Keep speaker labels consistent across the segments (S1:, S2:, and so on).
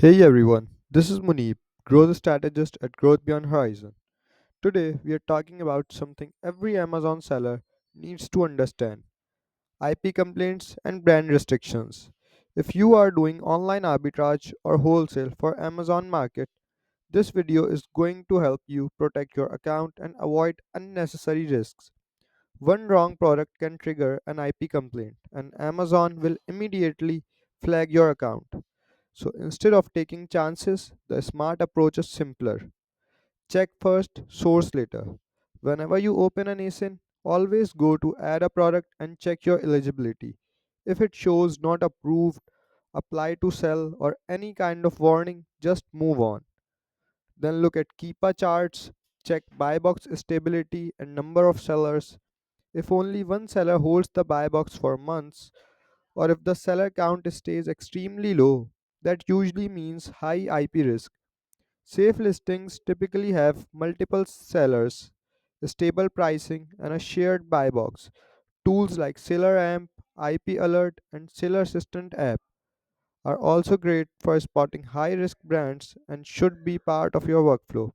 S1: Hey everyone, this is Munib, growth strategist at Growth Beyond Horizon. Today we are talking about something every Amazon seller needs to understand: IP complaints and brand restrictions. If you are doing online arbitrage or wholesale for Amazon market, this video is going to help you protect your account and avoid unnecessary risks. One wrong product can trigger an IP complaint, and Amazon will immediately flag your account. So instead of taking chances, the smart approach is simpler. Check first, source later. Whenever you open an ASIN, always go to add a product and check your eligibility. If it shows not approved, apply to sell, or any kind of warning, just move on. Then look at Keepa charts, check buy box stability and number of sellers. If only one seller holds the buy box for months, or if the seller count stays extremely low, that usually means high IP risk. Safe listings typically have multiple sellers, stable pricing, and a shared buy box. Tools like Seller Amp, IP Alert, and Seller Assistant app are also great for spotting high risk brands and should be part of your workflow.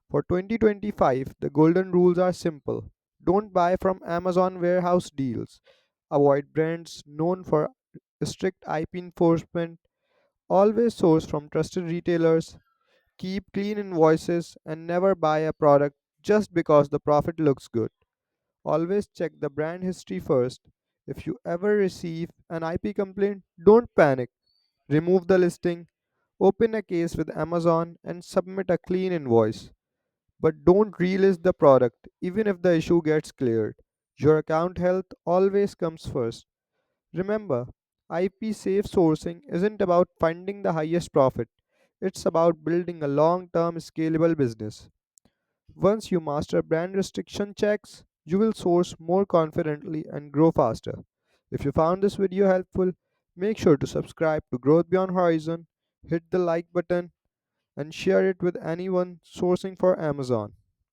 S1: For 2025, the golden rules are simple. Don't buy from Amazon warehouse deals. Avoid brands known for strict IP enforcement. Always source from trusted retailers. Keep clean invoices and never buy a product just because the profit looks good. Always check the brand history first. If you ever receive an IP complaint, don't panic. Remove the listing, open a case with Amazon, and submit a clean invoice. But don't relist the product even if the issue gets cleared. Your account health always comes first. Remember, IP safe sourcing isn't about finding the highest profit, it's about building a long term scalable business. Once you master brand restriction checks, you will source more confidently and grow faster. If you found this video helpful, make sure to subscribe to Growth Beyond Horizon, hit the like button, and share it with anyone sourcing for Amazon.